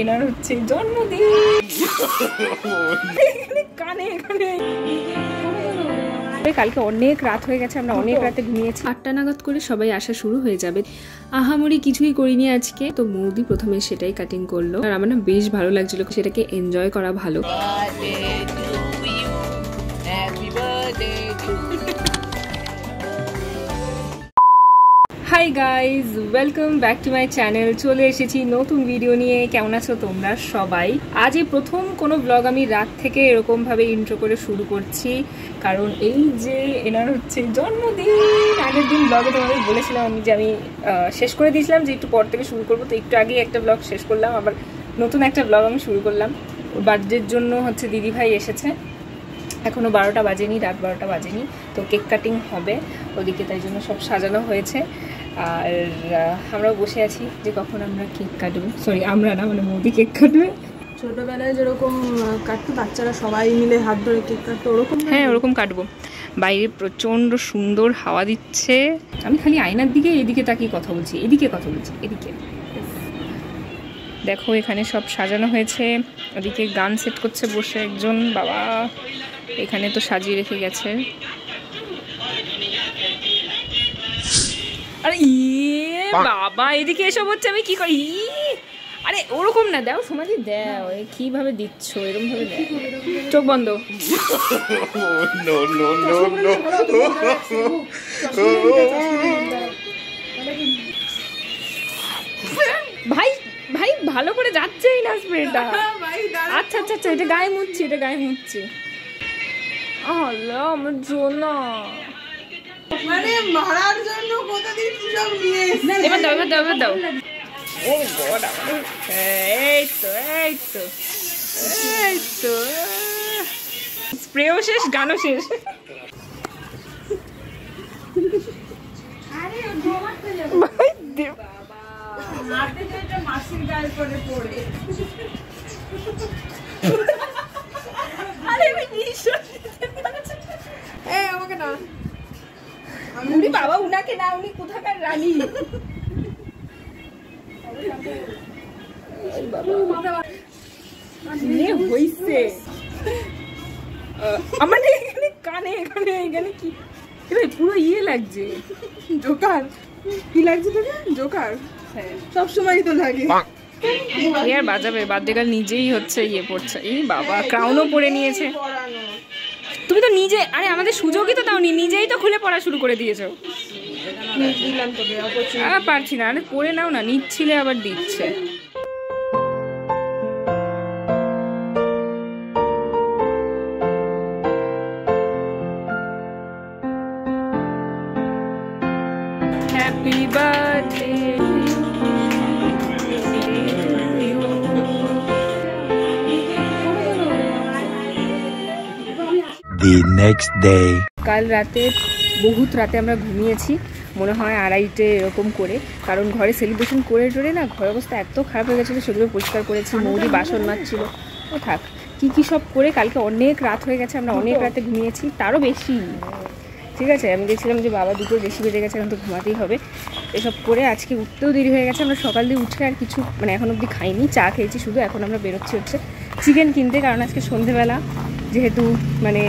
এনার হচ্ছে জন্মদিন। কানে কানে কালকে অনেক রাত হয়ে গেছে, আমরা অনেক রাতে ঘুমিয়েছি। 8টা নাগাদ করে সবাই আসা শুরু হয়ে যাবে। আহামরি কিছুই করিনি আজকে, তো বৌদি প্রথমে সেটাই কাটিং করলো, আর আমার না বেশ ভালো লাগছিল, সেটাকে এনজয় করা ভালো। Hi guys, welcome back to my channel. চলে এসেছি নতুন ভিডিও নিয়ে। কেমন আছো তোমরা সবাই? আজ এই প্রথম কোনো ব্লগ আমি রাত থেকে এরকম ভাবে ইন্ট্রো করে শুরু করছি, কারণ এই যে এনার হচ্ছে জন্মদিন। আগের দিন ব্লগে তোমাদের বলেছিলাম আমি যে আমি শেষ করে দিয়েছিলাম যে একটু পর থেকে শুরু করবো, তো একটু আগে একটা ব্লগ শেষ করলাম, আবার নতুন একটা ব্লগ আমি শুরু করলাম। বার্থডের জন্য হচ্ছে দিদিভাই এসেছে, এখনও 12টা বাজেনি, রাত 12টা বাজেনি, তো কেক কাটিং হবে ওদিকে, তাই জন্য সব সাজানো হয়েছে। আর আমরাও বসে আছি যে কখন আমরা কেক কাটবো, সরি আমরা না, মানে মোদি কেক কাটবে। ছোটবেলায় যেরকম কাটতো বাচ্চারা সবাই মিলে হাত ধরে কেক কাটতো, ওরকম? হ্যাঁ, ওরকম কাটবো। বাইরে প্রচণ্ড সুন্দর হাওয়া দিচ্ছে, আমি খালি আয়নার দিকে এদিকে তাকিয়ে কথা বলছি, এদিকে কথা বলছি, এদিকে দেখো এখানে সব সাজানো হয়েছে। ওদিকে গান সেট করছে বসে একজন বাবা, এখানে তো সাজিয়ে রেখে গেছে। আরে ইয়ে বাবা, এদিকে এসব হচ্ছে, আমি কি করি? আরে ওরকম না, দাও সমাধি দাও, কিভাবে দিচ্ছ এরকম ভাবে? চোখ বন্ধ। ভাই ভাই ভালো করে যাচ্ছেই না স্প্রেটা। আচ্ছা আচ্ছা আচ্ছা, এটা গায়ে মুছছি, এটা গায়ে মুছছি। আল্লাহ আমার জন্য, মানে মারার জন্য কত দিন সব নিয়ে এসে। এবার দাও, এবার দাও, এবার দাও। ও গড, এই তো এই তো এই তো, স্প্রেও শেষ, গানও শেষ। আরে ঘুমাতে যাব ভাই দেব বাবা, হাতে যেটা মাসির গায়ে করে পড়ে। আরে আমি নিশ্চয় এই আমাকে না, উনি বাবা, উনাকে না, উনি কোথাকার রানী। আমার এখানে কানে এখানে এখানে কি পুরো ইয়ে লাগছে, জোকার। কি লাগছে তোকে? জোকার সবসময় তো লাগে। আর বাজাবে বাদ্যকাল নিজেই হচ্ছে ইয়ে পড়ছে। এই বাবা, ক্রাউনও পরে নিয়েছে। তুমি তো নিজে, আরে আমাদের সুযোগই তো দাওনি, নিজেই তো খুলে পড়া শুরু করে দিয়েছো। পারছি না, আরে পরে নাও না, নিচ্ছিলে আবার দিচ্ছে। Happy birthday. The next day. কাল রাতে বহুত রাতে আমরা ঘুমিয়েছি, মনে হয় 2:30 এরকম করে, কারণ ঘরে সেলিব্রেশন করে টোরে না ঘরের অবস্থা এত খারাপ হয়ে গেছিলো, সেগুলো পরিষ্কার করেছি। মৌরি বাসন মাজছিল, ও থাক কী কী সব করে কালকে অনেক রাত হয়ে গেছে, আমরা অনেক রাতে ঘুমিয়েছি, তারও বেশি। ঠিক আছে, আমি দেখছিলাম যে বাবা দুটোর বেশি বেজে গেছে, এখন তো ঘুমাতেই হবে। এসব করে আজকে উঠতেও দেরি হয়ে গেছে। আমরা সকাল দিয়ে উঠে আর কিছু মানে এখন অবধি খাইনি, চা খেয়েছি শুধু। এখন আমরা বেরোচ্ছি হচ্ছে চিকেন কিনতে, কারণ আজকে সন্ধেবেলা যেহেতু মানে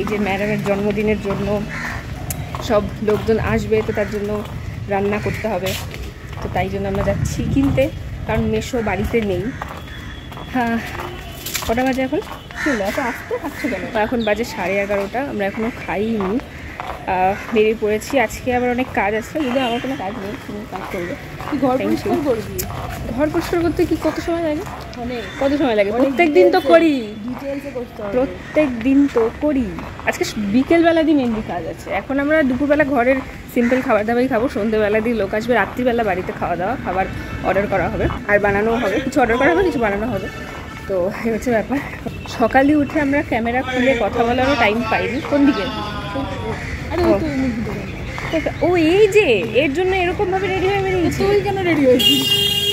এই যে ম্যাডামের জন্মদিনের জন্য সব লোকজন আসবে, তো তার জন্য রান্না করতে হবে, তো তাই জন্য আমরা যাচ্ছি কিনতে, কারণ মেশো বাড়িতে নেই। হ্যাঁ, কটা বাজে এখন? চলো এত আসতে থাকছো কেন? এখন বাজে 11:30, আমরা এখনও খাইনি, বেরিয়ে পড়েছি। আজকে আবার অনেক কাজ আছে, যদি আমার কোনো কাজ নেই, তুমি কাজ করবে। ঘর পরিষ্কার করবি? ঘর পরিষ্কার করতে কি কত সময় লাগে? কত সময় লাগে? প্রত্যেক দিন তো করি, প্রত্যেক দিন তো করি। আজকে বিকেলবেলা দিয়ে মেনলি কাজ আছে। এখন আমরা দুপুরবেলা ঘরের সিম্পল খাবার দাবারই খাবো, সন্ধ্যেবেলা দিয়ে লোক আসবে, রাত্রিবেলা বাড়িতে খাওয়া দাওয়া, খাবার অর্ডার করা হবে, আর বানানোও হবে, কিছু অর্ডার করা হবে, কিছু বানানো হবে। তো এই হচ্ছে ব্যাপার। সকালে উঠে আমরা ক্যামেরা খুলে কথা বলারও টাইম পাইনি। কোন দিকে? ও এই যে এর জন্য এরকম ভাবে রেডি হয়ে বেরিয়েছি। তুই কেন রেডি হয়েছিস?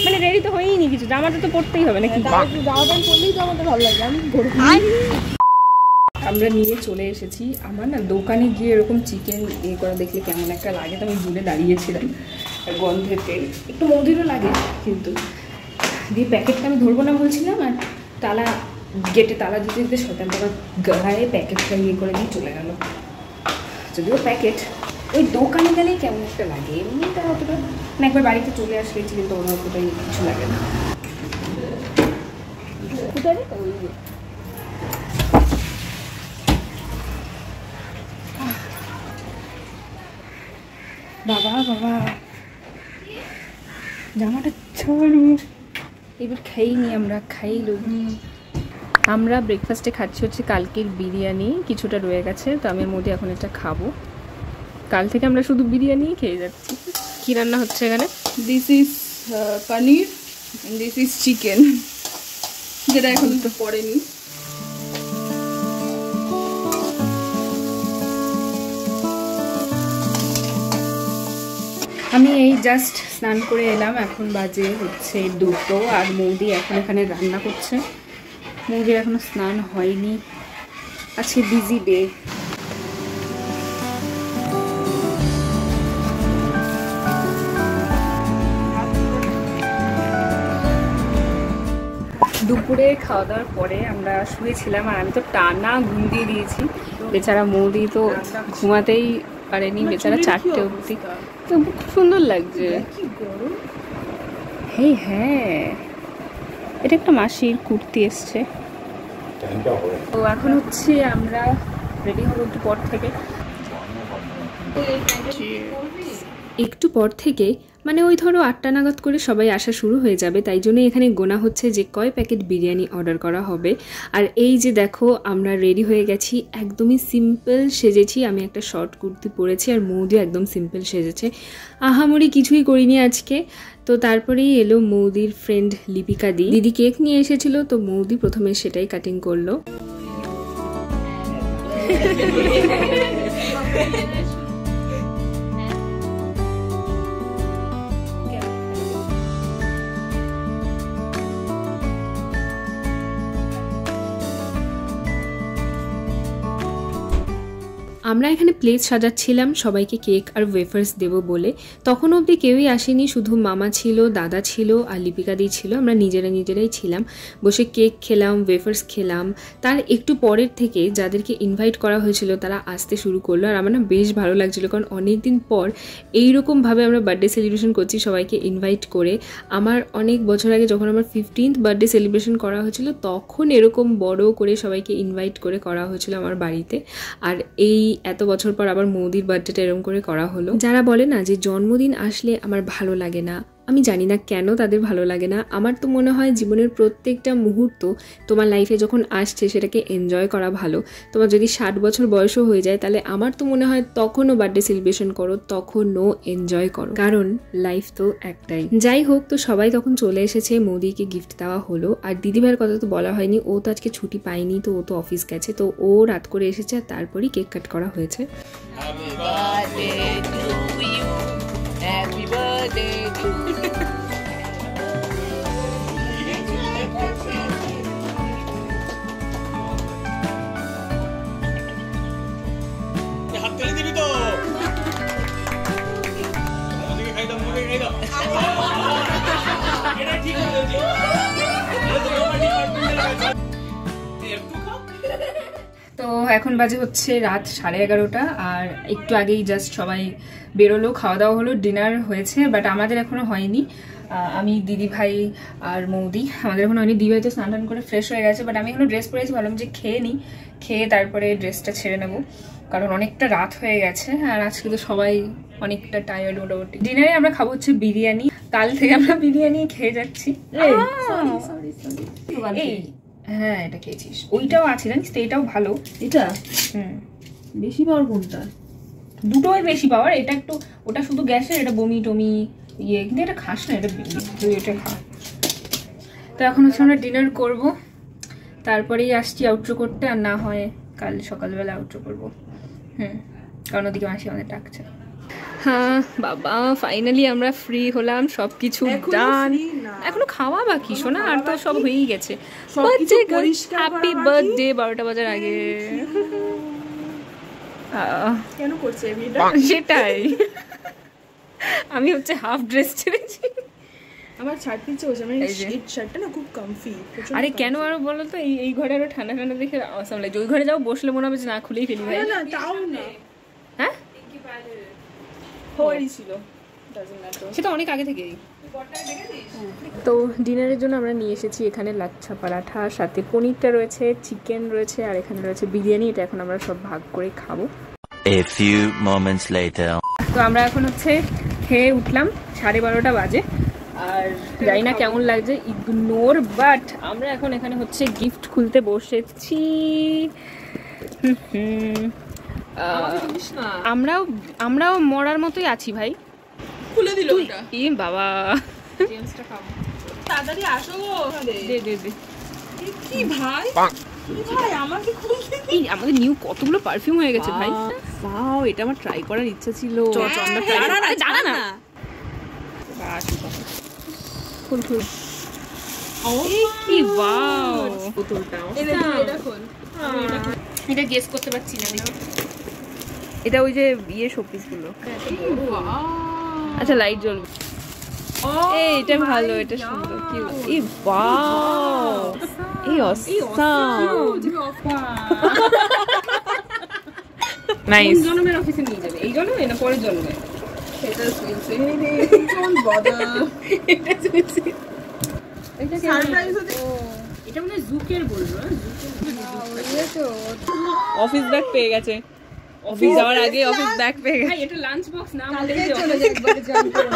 মানে রেডি তো হয়ই নি কিছু, জামাটা তো পরতেই হবে নাকি? জামা প্যান্ট পরলেই তো আমাদের ভালো লাগে। আমি আমরা নিয়ে চলে এসেছি। আমার না দোকানে গিয়ে এরকম চিকেন ইয়ে করা দেখলে কেমন একটা লাগে, তো আমি দূরে দাঁড়িয়েছিলাম, গন্ধেতে একটু মধুরও লাগে, কিন্তু দিয়ে প্যাকেটটা আমি ধরবো না বলছিলাম, আর তালা গেটে তালা দিতে দিতে শতান আমার গায়ে প্যাকেটটা ইয়ে করে দিয়ে চলে গেল। যদিও প্যাকেট ওই দোকানে গেলেই কেমন একটা লাগে, এমনিটা অতটা না, একবার বাড়িতে চলে আসলে কিন্তু ওরা অতটাই কিছু লাগে না। বাবা বাবা জামাটা ছাড়ু, এবার খাইনি আমরা, খাইলো। আমরা ব্রেকফাস্টে খাচ্ছি হচ্ছে কালকের বিরিয়ানি, কিছুটা রয়ে গেছে, তো আমি এর মধ্যে এখন এটা খাবো। কাল থেকে আমরা শুধু বিরিয়ানিই খেয়ে যাচ্ছি। কি রান্না হচ্ছে এখানে? This is paneer, this is chicken, যেটা এখন তো পড়েনি। আমি এই জাস্ট স্নান করে এলাম, এখন বাজে হচ্ছে 2টো, আর মৌদি এখন এখানে রান্না করছে। মৌদির এখনো স্নান হয়নি, আজকে বিজি ডে। দুপুরে খাওয়া দাওয়ার পরে আমরা শুয়েছিলাম, আর আমি তো টানা ঘুম দিয়ে দিয়েছি। বেচারা মৌদি তো ঘুমাতেই পারেনি, বেচারা 4টে অবধি। তো খুব সুন্দর লাগছে। হ্যাঁ, এটা একটা মাসির কুর্তি এসছে। তো এখন হচ্ছে আমরা রেডি হবো একটু পর থেকে। একটু পর থেকে মানে ওই ধরো 8টা নাগাদ করে সবাই আসা শুরু হয়ে যাবে, তাই জন্য এখানে গোনা হচ্ছে যে কয় প্যাকেট বিরিয়ানি অর্ডার করা হবে। আর এই যে দেখো আমরা রেডি হয়ে গেছি, একদমই সিম্পল সেজেছি। আমি একটা শর্ট কুর্তি পরেছি, আর মৌদি একদম সিম্পল সেজেছে, আহামরি কিছুই করিনি আজকে। তো তারপরেই এলো মৌদির ফ্রেন্ড লিপিকা দিদি কেক নিয়ে এসেছিল, তো মৌদি প্রথমে সেটাই কাটিং করলো। আমরা এখানে প্লেট সাজাচ্ছিলাম সবাইকে কেক আর ওয়েফার্স দেব বলে। তখন অবধি কেউই আসেনি, শুধু মামা ছিল, দাদা ছিল আর লিপিকা দি ছিল। আমরা নিজেরাই ছিলাম, বসে কেক খেলাম, ওয়েফার্স খেলাম। তার একটু পরের থেকে যাদেরকে ইনভাইট করা হয়েছিল তারা আসতে শুরু করলো, আর আমার না বেশ ভালো লাগছিলো, কারণ অনেকদিন পর এইরকমভাবে আমরা বার্থডে সেলিব্রেশন করছি সবাইকে ইনভাইট করে। আমার অনেক বছর আগে যখন আমার 15th বার্থডে সেলিব্রেশন করা হয়েছিল, তখন এরকম বড় করে সবাইকে ইনভাইট করে করা হয়েছিল আমার বাড়িতে। আর এই এত বছর পর আবার মৌদির বার্থডেটা এরকম করে করা হলো। যারা বলে না যে জন্মদিন আসলে আমার ভালো লাগে না, আমি জানি না কেন তাদের ভালো লাগে না। আমার তো মনে হয় জীবনের প্রত্যেকটা মুহূর্ত তোমার লাইফে যখন আসছে সেটাকে এনজয় করা ভালো। তোমার যদি 60 বছর বয়সও হয়ে যায়, তাহলে আমার তো মনে হয় তখনও বার্থডে সেলিব্রেশন করো, তখনও এনজয় করো, কারণ লাইফ তো একটাই। যাই হোক, তো সবাই তখন চলে এসেছে, মৌদিকে গিফট দেওয়া হলো। আর দিদিভাইয়ের কথা তো বলা হয়নি, ও তো আজকে ছুটি পায়নি, তো ও তো অফিস গেছে, তো ও রাত করে এসেছে, আর তারপরেই কেক কাট করা হয়েছে। Happy birthday to you. Happy birthday to you. হাত তুলে দিবি তো? আমাদেরকে খাই দাও, মুখে খাই দাও। এটা ঠিক হয়ে যাচ্ছে। তো এখন বাজে হচ্ছে রাত 11:30, আর একটু আগেই জাস্ট সবাই বেরোলো, খাওয়া দাওয়া হলো, ডিনার হয়েছে, বাট আমাদের এখনো হয়নি। আমি দিদি ভাই আর মৌদি, আমাদের এখনো হয়নি। দিদি ভাই তো স্নান টান করে ফ্রেশ হয়ে গেছে, বাট আমি এখনো ড্রেস পরেছি, ভাবলাম যে খেয়ে নিই, খেয়ে তারপরে ড্রেসটা ছেড়ে নেবো, কারণ অনেকটা রাত হয়ে গেছে। আর আজকে তো সবাই অনেকটা টায়ার্ড মোটামুটি। ডিনারে আমরা খাবো হচ্ছে বিরিয়ানি, কাল থেকে আমরা বিরিয়ানি খেয়ে যাচ্ছি। হ্যাঁ, এটা খেয়েছিস, ওইটাও আছে জানিস তো, এটাও ভালো। এটা বেশি পাওয়ার কোনটা? দুটোই বেশি পাওয়ার, এটা একটু, ওটা শুধু গ্যাসের, এটা বমি টমি ইয়ে, কিন্তু এটা খাস না, এটা তুই এটা খা। তো এখন হচ্ছে আমরা ডিনার করবো, তারপরেই আসছি আউটরো করতে, আর না হয় কাল সকালবেলা আউটরো করবো। কারণ ওদিকে মাসি আমাদের ডাকছে। হ্যাঁ বাবা, ফাইনালি আমরা ফ্রি হলাম, সবকিছু ডান। এখনো খাওয়া বাকি শোনা, আর তো সব হয়েই গেছে। হ্যাপি বার্থডে 12টা বাজার আগে। কেন করছে সেটাই, আমি হচ্ছে হাফ ড্রেস ছেড়েছি। আমার ছাড় পিচ্ছে বসে আমার এই যে। এই শার্টটা না খুব কমফি। আরে কেন আরো বলো তো, এই ঘরে আরো ঠান্ডা ঠান্ডা দেখে অসাম লাগে। ওই ঘরে যাও বসলে মনে হবে যে না খুলেই ফেলি ভাই। না না তাও না হ্যাঁ হয়েছিল ডাজন্ট ম্যাটার। সেটা অনেক আগে থেকেই। তো ডিনারের জন্য আমরা নিয়ে এসেছি এখানে লাচ্ছা পরাঠা, সাথে পনিরটা রয়েছে, চিকেন রয়েছে, আর এখানে রয়েছে বিরিয়ানি। এটা এখন আমরা সব ভাগ করে খাবো। A few moments later. তো আমরা এখন হচ্ছে খেয়ে উঠলাম, 12:30 বাজে। আর জানি না কেমন লাগছে, ইগনোর। বাট আমরা এখন এখানে হচ্ছে গিফট খুলতে বসেছি। আমরাও মরার মতোই আছি ভাই। খুলে দিল ওটা। ই বাবা, জেমসটা খাবো তাড়াতাড়ি আসো গো। দে দে দে। কি ভাই ভাই আমাকে খুলে এই আমাদের নিউ কতগুলো পারফিউম হয়ে গেছে ভাই। ওয়াও এটা আমার ট্রাই করার ইচ্ছা ছিল। আমরা try করবো। আরে দাঁড়া না। খুল খুল। কি ওয়াও, বোতলটা এটা খোল। এটা গেস করতে পারছি না দেখি। এটা ওই যে ইয়ে শোপিস গুলো। আচ্ছা লাইট জ্বলবে। এই এটা ভালো, এটা সুন্দর। কি এই ওয়াও, এই অসাম। নাইস। জন্মের অফিসে নিয়ে যাবে। এই জন্মে না পরের জন্মে? এটা সুইসি কোন বদল এটা শুনছি। সারপ্রাইজ হতে এটা মানে জুকের বলবো। অফিস ব্যাগ পেয়ে গেছে। অফিস যাওয়ার আগে অফিস ব্যাগ পেয়ে গেছে। ভাই এটা লাঞ্চ বক্স না, আমাদের কালকে যে চলে office- একবারে জয়েন করে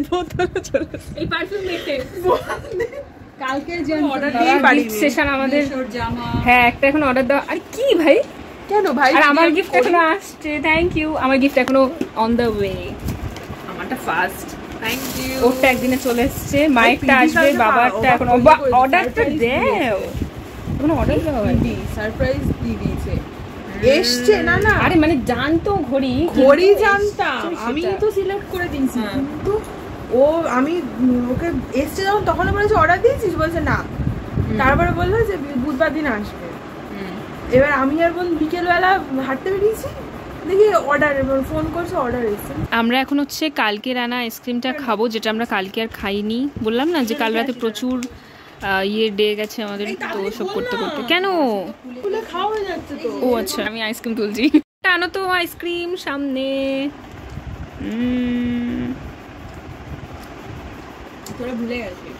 বোতল চলে এই পারফিউম মেটে কালকে জয়েন অর্ডার দিয়ে গিফট সেশন আমাদের। জামা হ্যাঁ একটা এখন অর্ডার দাও। আর কি ভাই, কেন ভাই আর আমার গিফট এখনো আসছে। Thank you. আমার গিফট এখনো অন দ্য ওয়ে। আমারটা ফার্স্ট থ্যাংক ইউ। ওরটা একদিনে চলে এসছে, মায়েরটা আসবে, কালকে বাবারটা বাবা এখনো। ওকে বলছে, অর্ডারটা surprise দেও, এখনো অর্ডার দেওয়া হয়নি। দিদি সারপ্রাইজ দিয়ে দিয়েছে। এসছে না না আরে মানে জানতো ঘড়ি, ঘড়ি কিন্তু জানতাম এসছে আমি সেটা। তো সিলেক্ট করে দিয়েছি কিন্তু ও আমি ওকে এসছে যখন তখন বলেছে অর্ডার দিয়েছিস, বলছে না। তারপরে বললো যে বুধবার দিন আসবে। এবার আমি আর বোন বিকেলবেলা হাঁটতে বেরিয়েছি, দেখি অর্ডার, ফোন করছে অর্ডার এসছে। আমরা এখন হচ্ছে কালকের আনা আইসক্রিমটা খাবো, যেটা আমরা কালকে আর খাইনি। বললাম না যে কাল রাতে প্রচুর ইয়ে ডে গেছে আমাদের। তো সব করতে করতে কেন খুলে খাওয়া হয়ে যাচ্ছে তো। ও আচ্ছা আমি আইসক্রিম তুলছি। টানো তো আইসক্রিম সামনে। তোরা ভুলে গেছিস।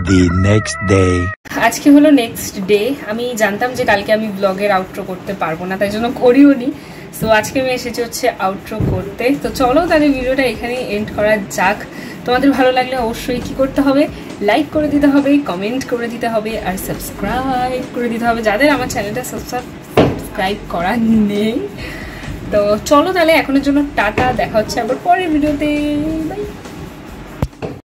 The next day. আজকে হলো নেক্সট ডে। আমি জানতাম যে কালকে আমি ব্লগের আউটরো করতে পারবো না, তাই জন্য করিও নি। সো আজকে আমি এসেছি হচ্ছে আউটরো করতে। তো চলো তাহলে ভিডিওটা এখানেই এন্ড করা যাক। তোমাদের ভালো লাগলে অবশ্যই কি করতে হবে, লাইক করে দিতে হবে, কমেন্ট করে দিতে হবে, আর সাবস্ক্রাইব করে দিতে হবে যাদের আমার চ্যানেলটা সাবস্ক্রাইব করা নেই। তো চলো তাহলে এখনের জন্য টাটা, দেখা হচ্ছে আবার পরের ভিডিওতে। বাই।